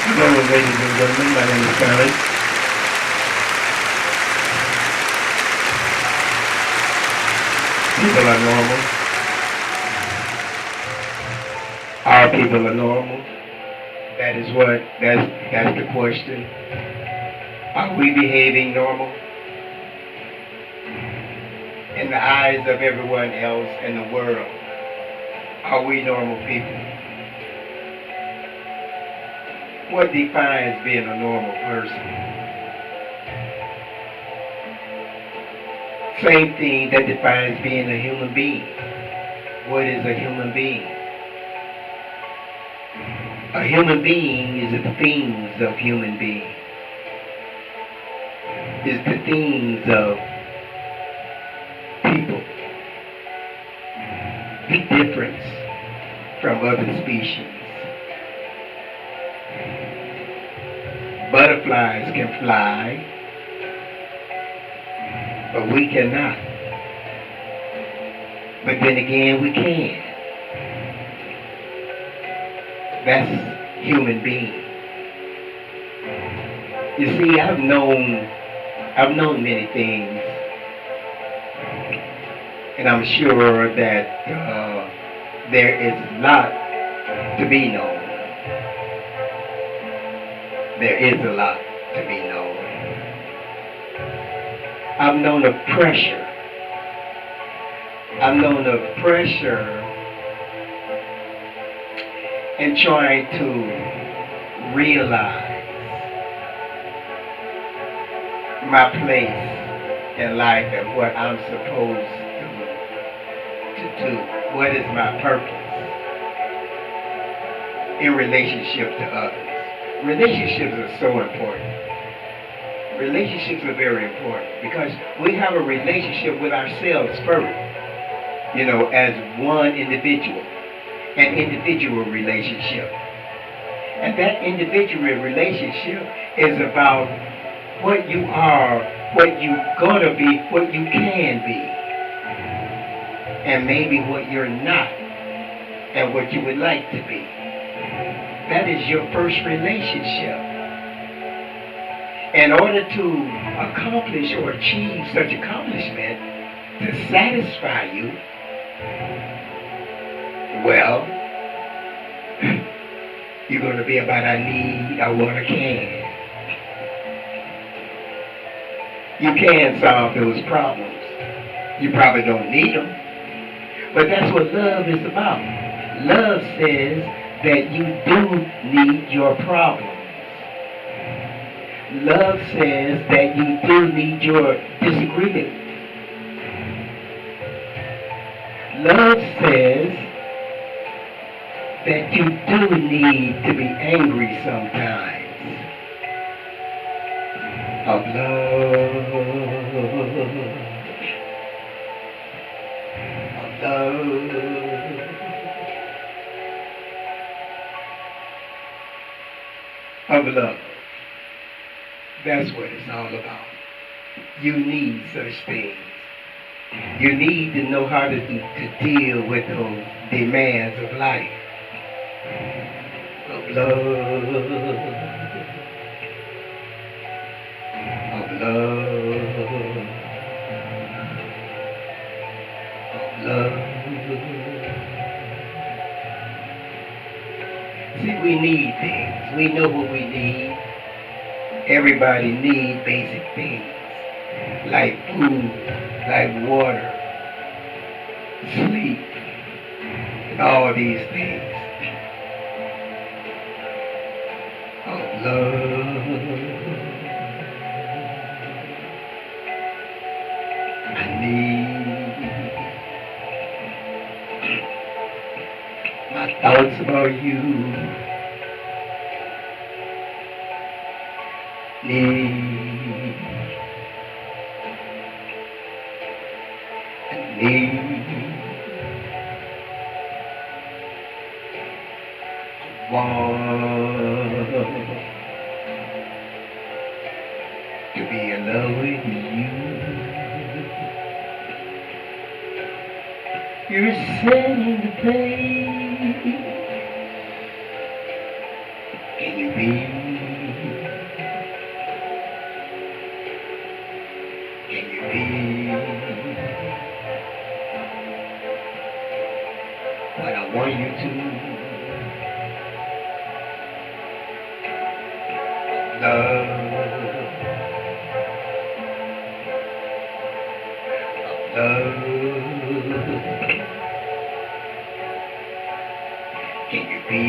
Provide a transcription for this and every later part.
Hello, ladies and gentlemen. My name is Karen. People are normal. All people are normal. That's the question. Are we behaving normal in the eyes of everyone else in the world? Are we normal people? What defines being a normal person? Same thing that defines being a human being. What is a human being? A human being is the things of human beings. Is the things of people. The difference from other species. Butterflies can fly, but we cannot. But then again, we can. That's human being. You see, I've known many things, and I'm sure that there is a lot to be known. There is a lot to be known. I've known of pressure. I've known of pressure and trying to realize my place in life and what I'm supposed to do. What is my purpose in relationship to others? Relationships are so important. Relationships are very important because we have a relationship with ourselves first, as one individual, an individual relationship. And that individual relationship is about what you are, what you gonna be, what you can be, and maybe what you're not, and what you would like to be. That is your first relationship. In order to accomplish or achieve such accomplishment, to satisfy you, well, you're going to be about I need, I want, I can. You can solve those problems. You probably don't need them. But that's what love is about. Love says that you do need your problems. Love says that you do need your disagreement. Love says that you do need to be angry sometimes. Of love. Of love. Of love. That's what it's all about. You need such things. You need to know how to deal with those demands of life. Of love. Of love. Of love. See, we need things. We know what we need. Everybody needs basic things like food, like water, sleep, and all these things. Oh, love. I need my thoughts about you. Need want to be in love with you. You're setting the pace Can you be? Can you be what I want you to? Love, love. Can you be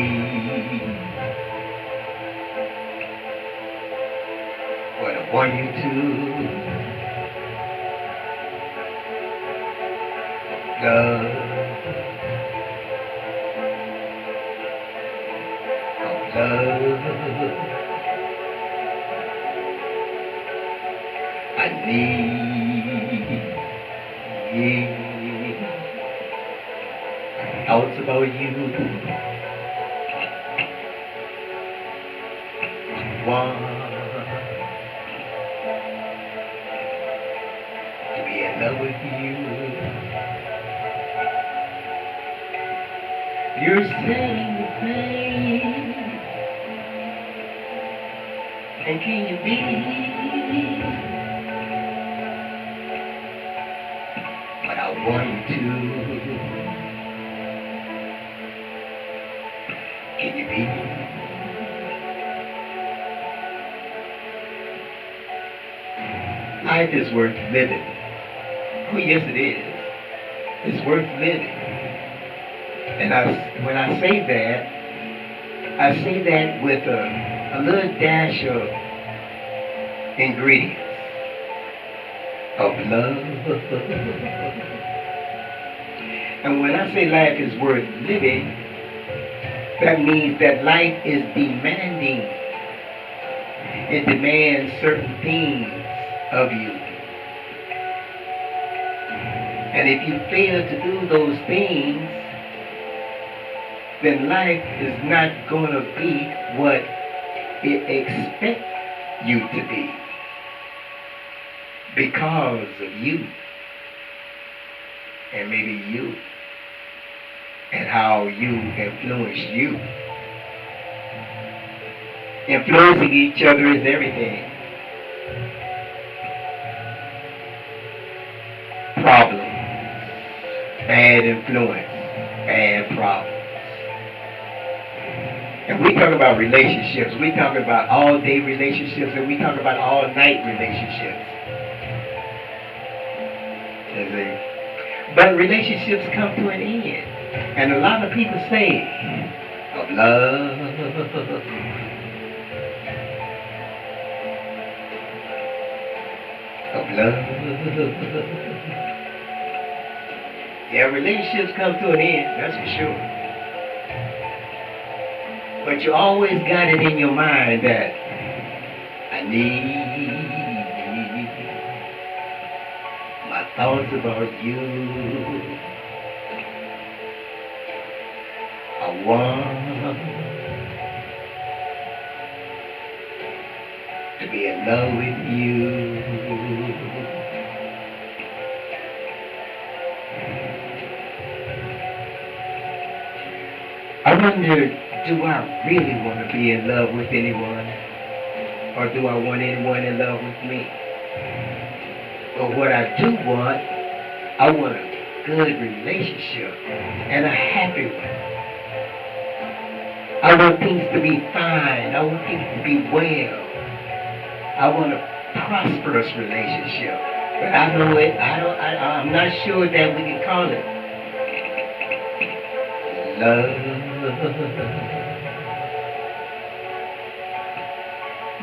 what I want you to? Love, love. I need thoughts about you. Want to be in love with you. You're setting the pain, and can you be what I want you to? Can you be? Life is worth living. Oh yes, it is. It's worth living. And when I say that with a little dash of ingredients of love. And when I say life is worth living, that means that life is demanding. It demands certain things of you. And if you fail to do those things, then life is not going to be what it expects you to be because of you and maybe you and how you influence you. Influencing each other is everything. Problems, bad influence, bad problems. And we talk about relationships. We talk about all-day relationships, and we talk about all-night relationships. But relationships come to an end. And a lot of people say, of love, of love. Yeah, relationships come to an end, that's for sure. But you always got it in your mind that I need my thoughts about you. I want to be in love with you. I wonder, do I really want to be in love with anyone? Or do I want anyone in love with me? But what I do want, I want a good relationship and a happy one. I want things to be fine. I want things to be well. I want a prosperous relationship. But I know it, I'm not sure that we can call it love.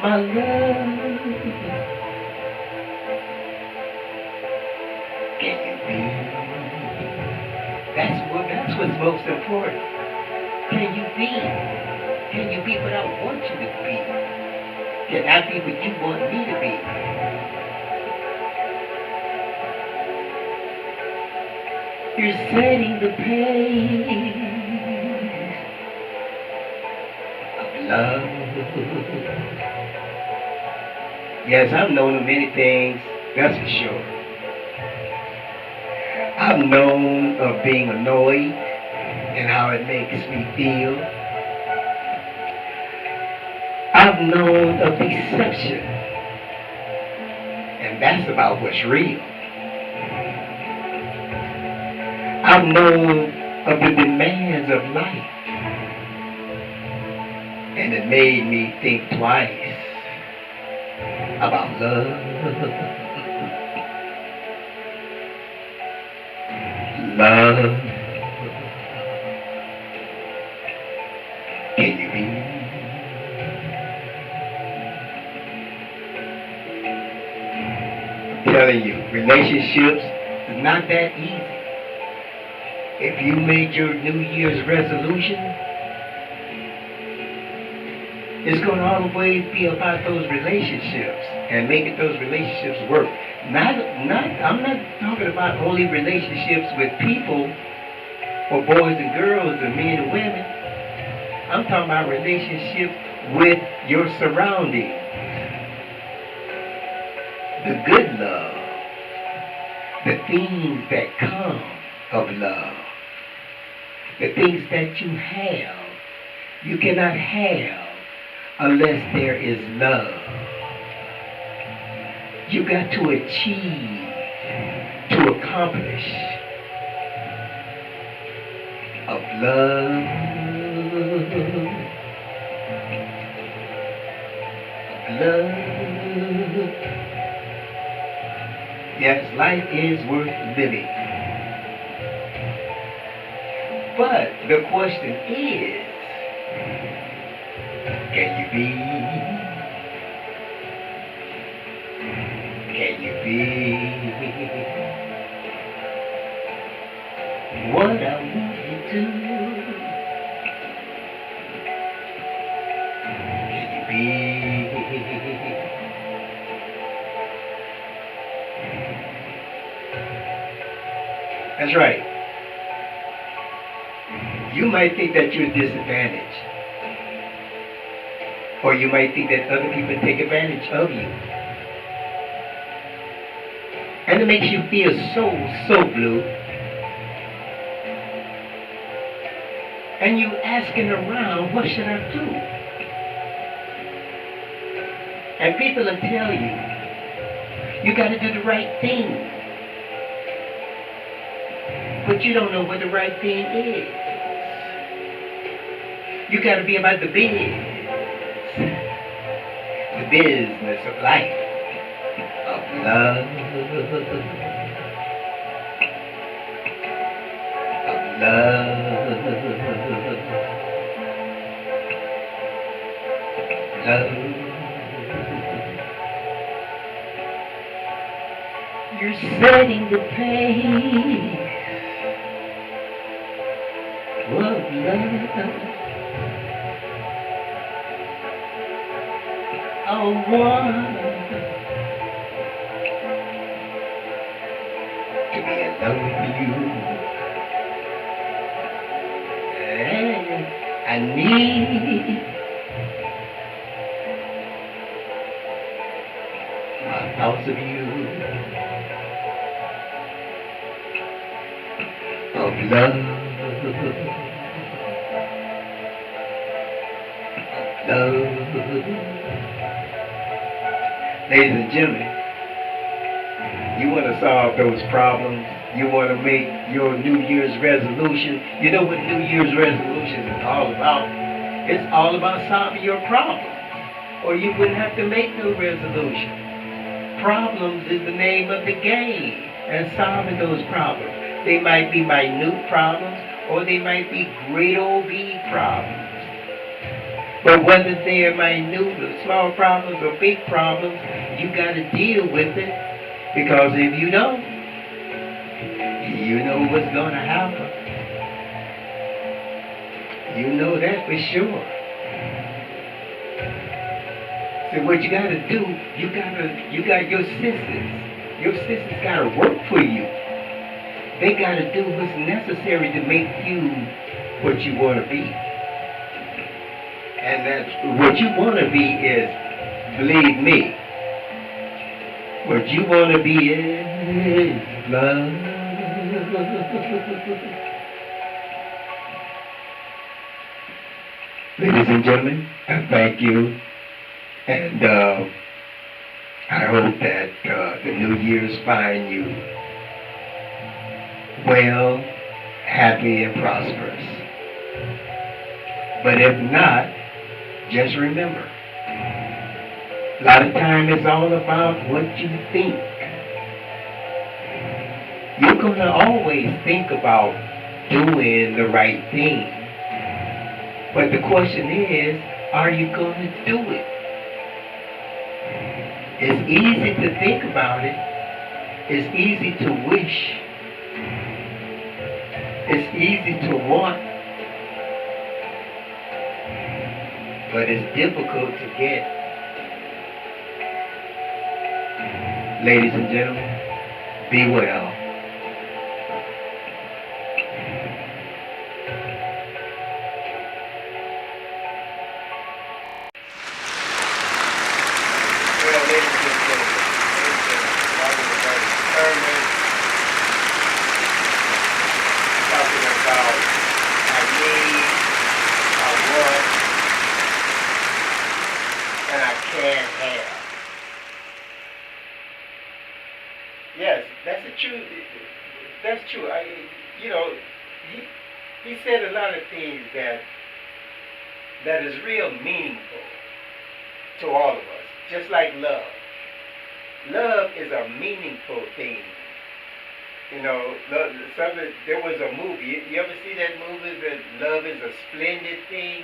My love, can you be? That's what's most important. Can you be? Can you be what I want you to be? Can I be what you want me to be? You're setting the pace of love. Yes, I've known of many things, that's for sure. I've known of being annoyed and how it makes me feel. I've known of deception, and that's about what's real. I've known of the demands of life, and it made me think twice about love. Love. Can you be? I'm telling you, relationships is not that easy. If you made your New Year's resolution, it's going to always be about those relationships and making those relationships work. I'm not talking about only relationships with people or boys and girls and men and women. I'm talking about relationships with your surroundings. The good love, the things that come of love, the things that you have, you cannot have unless there is love. You got to achieve, to accomplish of love, of love. Yes, life is worth living. But the question is, can you be? Can you be what I want you to? Can you be That's right. You might think that you're disadvantaged. Or you might think that other people take advantage of you. And it makes you feel so blue. And you asking around, what should I do? And people will tell you, you got to do the right thing. But you don't know what the right thing is. You got to be about the business of life, of love, of love, love. You're setting the pace. Love, love. I want to be in love with you. And I need my thoughts of you, of love. Love. Ladies and gentlemen, you want to solve those problems. You want to make your New Year's resolution. You know what New Year's resolution is all about? It's all about solving your problems. Or you wouldn't have to make no resolution. Problems is the name of the game. And solving those problems. They might be minute problems, or they might be great old big problems. But whether they're minute or small problems or big problems, you got to deal with it. Because if you don't, you know what's going to happen. You know that for sure. So what you got to do, you got your sisters. Your sisters got to work for you. They got to do what's necessary to make you what you want to be. And that's what you want to be is, believe me, what you want to be is love. Ladies and gentlemen, I thank you And I hope that the new year's find you well, happy, and prosperous. But if not, just remember, a lot of time it's all about what you think. You're going to always think about doing the right thing. But the question is, are you going to do it? It's easy to think about it. It's easy to wish. It's easy to want. But it's difficult to get. Ladies and gentlemen, be well. Well, ladies and gentlemen, talking about I need, I want, and I can't have. Yes, that's the truth. That's true. You know, he said a lot of things that is real meaningful to all of us. Just like love. Love is a meaningful thing. You know, there was a movie. You ever see that movie that Love is a Splendid Thing?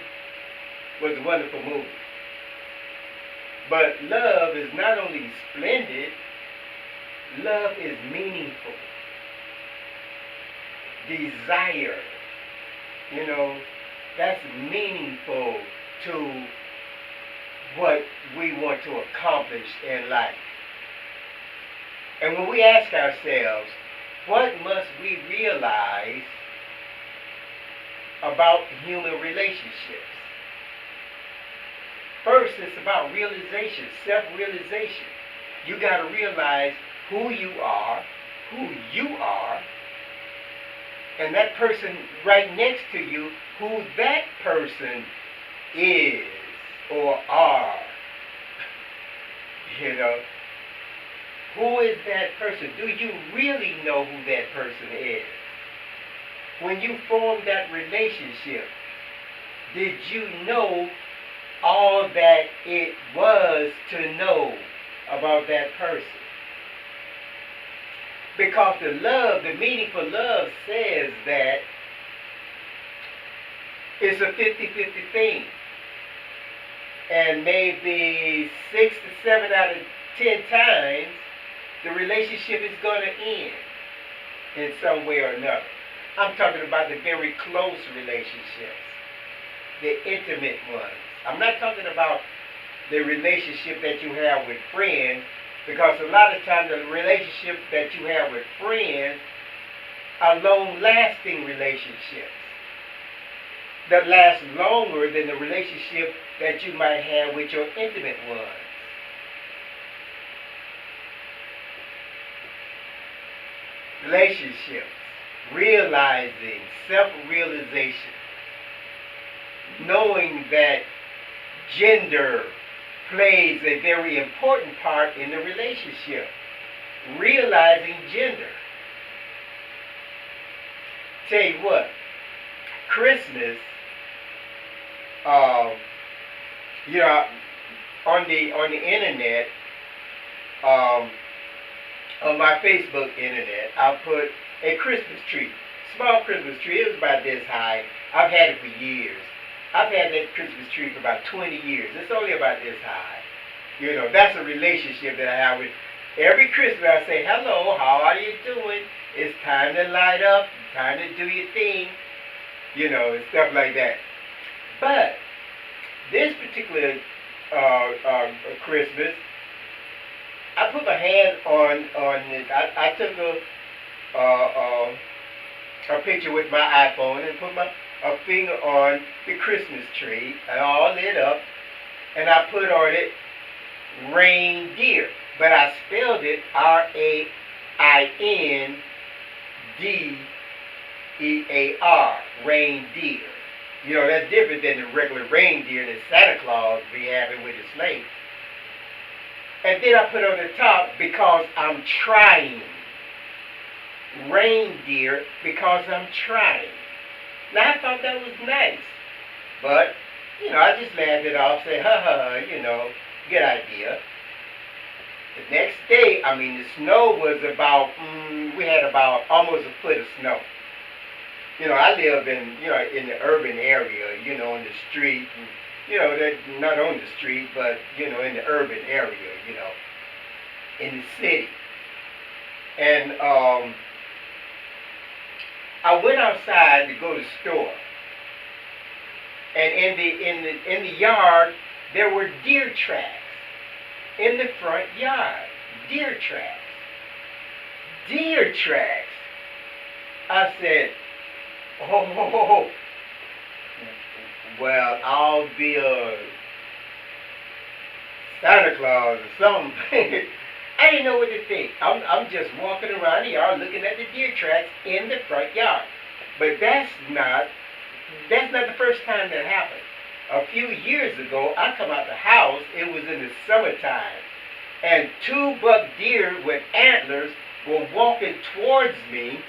It was a wonderful movie. But love is not only splendid, love is meaningful. Desire, you know, that's meaningful to what we want to accomplish in life. And when we ask ourselves, what must we realize about human relationships? First, it's about realization, self-realization. You got to realize who you are, and that person right next to you, who that person is or are. You know, who is that person? Do you really know who that person is? When you formed that relationship, did you know all that it was to know about that person? Because the love, the meaningful love says that it's a 50-50 thing. And maybe 6 to 7 out of 10 times, the relationship is going to end in some way or another. I'm talking about the very close relationships, the intimate ones. I'm not talking about the relationship that you have with friends, because a lot of times the relationship that you have with friends are long-lasting relationships that last longer than the relationship that you might have with your intimate ones. Relationships, realizing, self-realization, knowing that gender plays a very important part in the relationship. Realizing gender. Tell you what, Christmas, you know, on the internet, on my Facebook internet, I put a Christmas tree, small Christmas tree. It was about this high. I've had it for years. I've had that Christmas tree for about 20 years. It's only about this high. You know, that's a relationship that I have with. Every Christmas I say, hello, how are you doing? It's time to light up, time to do your thing, you know, and stuff like that. But this particular Christmas, I put my hand on it. I took a picture with my iPhone and put a finger on the Christmas tree, and all lit up, and I put on it reindeer, but I spelled it R-A-I-N-D-E-A-R, reindeer. You know, that's different than the regular reindeer that Santa Claus be having with his sleigh. And then I put on the top because I'm trying. Reindeer because I'm trying. Now I thought that was nice. But, I just laughed it off, said, ha ha, good idea. The next day, the snow was about, we had about almost a foot of snow. I live in the urban area, in the street, that not on the street, but, in the urban area, in the city. And I went outside to go to the store. And in the yard, there were deer tracks in the front yard. Deer tracks. Deer tracks. I said, oh, well, I'll be a Santa Claus or something. I didn't know what to think. I'm just walking around the yard looking at the deer tracks in the front yard. But that's not the first time that happened. A few years ago, I come out the house, it was in the summertime, and 2 buck deer with antlers were walking towards me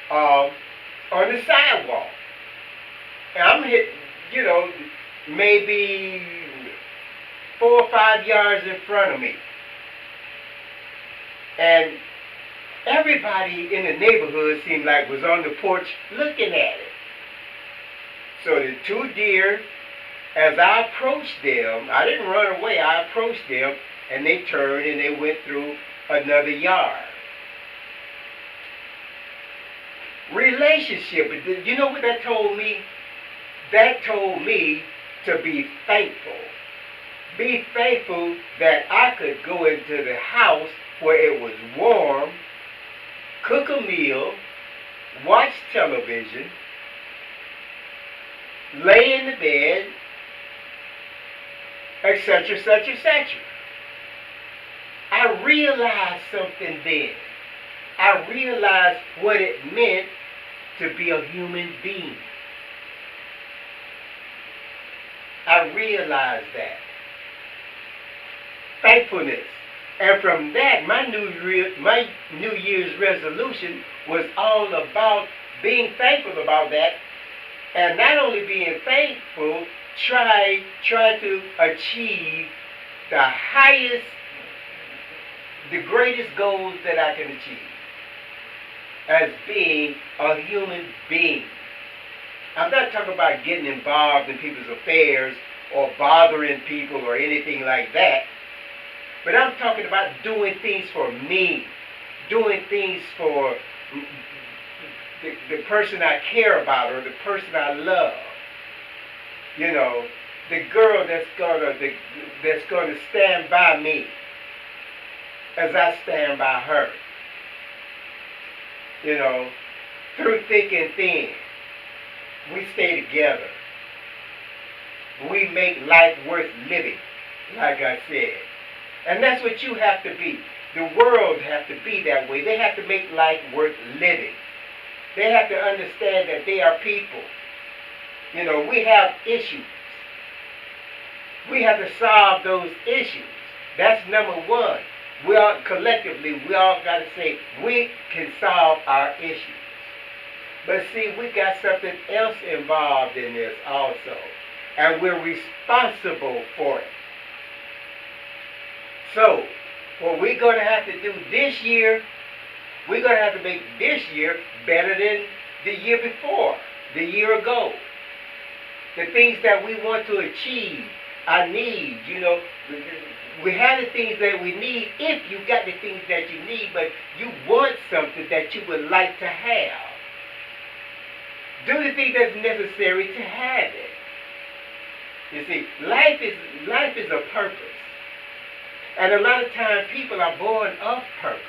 on the sidewalk. And I'm hit, maybe 4 or 5 yards in front of me. And everybody in the neighborhood seemed like was on the porch looking at it. So the 2 deer, as I approached them, I didn't run away, I approached them, and they turned and they went through another yard. Relationship, you know what that told me? That told me to be thankful. Be thankful that I could go into the house where it was warm, cook a meal, watch television, lay in the bed, etc., etc., etc. I realized something then. I realized what it meant to be a human being. I realized that. Thankfulness. And from that, my New Year's resolution was all about being thankful about that. And not only being thankful, try to achieve the highest, the greatest goals that I can achieve as being a human being. I'm not talking about getting involved in people's affairs or bothering people or anything like that. But I'm talking about doing things for me, doing things for the person I care about or the person I love. The girl that's gonna stand by me as I stand by her. Through thick and thin, we stay together. We make life worth living, like I said. And that's what you have to be. The world has to be that way. They have to make life worth living. They have to understand that they are people. We have issues. We have to solve those issues. That's number one. We all collectively, we all got to say, we can solve our issues. But see, we got something else involved in this also. And we're responsible for it. So, what we're going to have to do this year, we're going to have to make this year better than the year before, the year ago. The things that we want to achieve, I need, we have the things that we need if you got the things that you need, but you want something that you would like to have. Do the thing that's necessary to have it. You see, life is a purpose. And a lot of times people are born of purpose.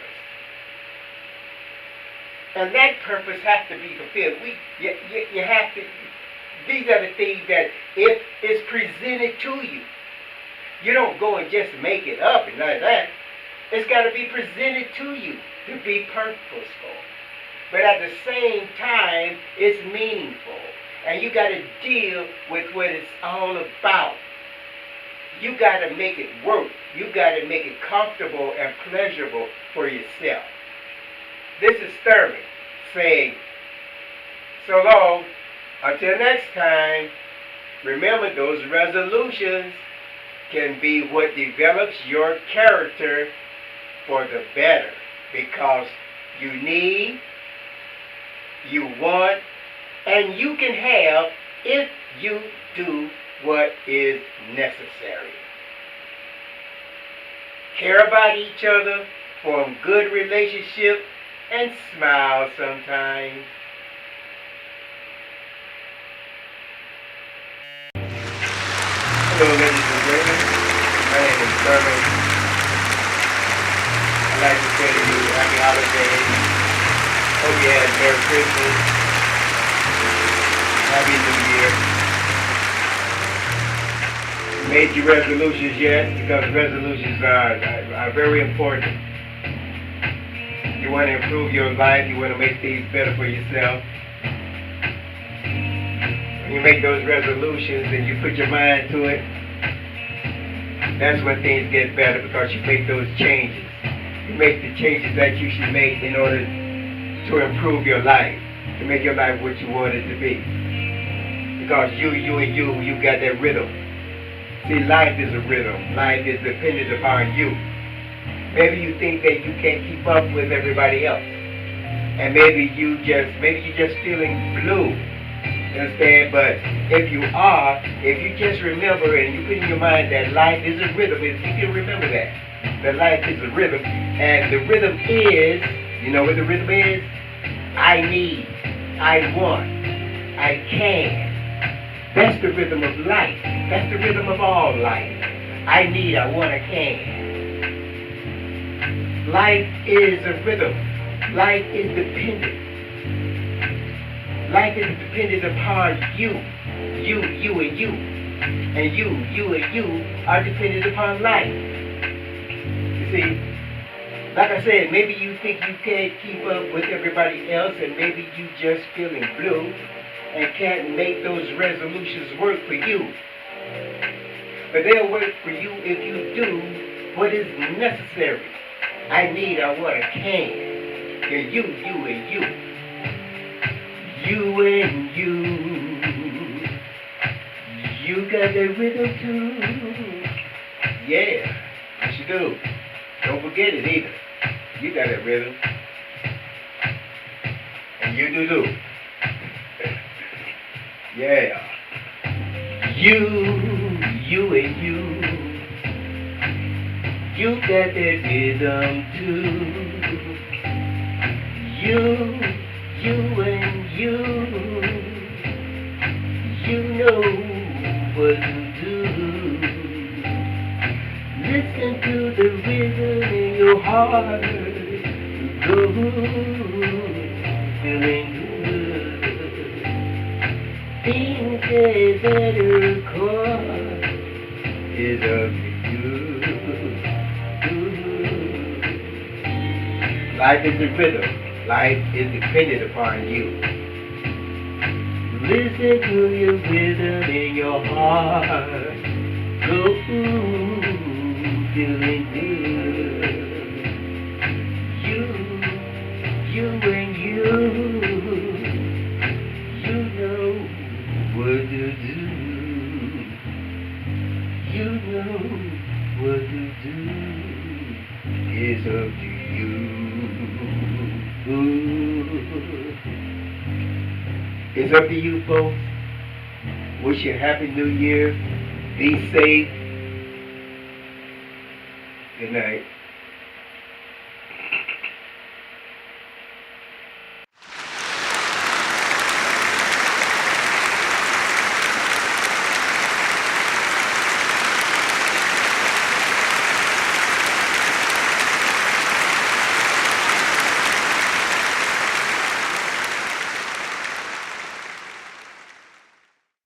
And that purpose has to be fulfilled. You have to, these are the things that if it's presented to you, you don't go and just make it up and like that. It's got to be presented to you to be purposeful. But at the same time, it's meaningful. And you got to deal with what it's all about. You got to make it work. You got to make it comfortable and pleasurable for yourself. This is Thurman saying, so long, until next time. Remember, those resolutions can be what develops your character for the better, because you need, you want, and you can have if you do what is necessary. Care about each other, form good relationships, and smile sometimes. Hello, ladies and gentlemen. My name is Thurman. I'd like to say to you, happy holidays. Hope you had a Merry Christmas. Happy New Year. Made your resolutions yet? Because resolutions are very important. You want to improve your life. You want to make things better for yourself. When you make those resolutions and you put your mind to it, that's when things get better, because you make those changes. You make the changes that you should make in order to improve your life, to make your life what you want it to be. Because you got that rhythm. See, life is a rhythm. Life is dependent upon you. Maybe you think that you can't keep up with everybody else. And maybe you're just feeling blue. Understand? But if you just remember and you put in your mind that life is a rhythm, if you can remember that life is a rhythm, and the rhythm is, you know what the rhythm is? I need, I want, I can. That's the rhythm of life. That's the rhythm of all life. I need, I want, I can. Life is a rhythm. Life is dependent. Life is dependent upon you, and you. And you and you are dependent upon life. You see, like I said, maybe you think you can't keep up with everybody else, and maybe you just feeling blue and can't make those resolutions work for you. But they'll work for you if you do what is necessary. I need, I want, I can. And you and you. You and you. You got that rhythm too. Yeah, yes you do. Don't forget it either. You got that rhythm. And you do. Yeah. You and you. You got that rhythm too. You and you. You know what to do. Listen to the rhythm in your heart. Go, feeling good. Things get better, cause it's up to you. Life is a rhythm. Life is dependent upon you. Listen to your rhythm in your heart. Go, feeling good. You and you. You know what to do. You know what to do. It's up to you. It's up to you, folks. Wish you a happy new year. Be safe. Good night.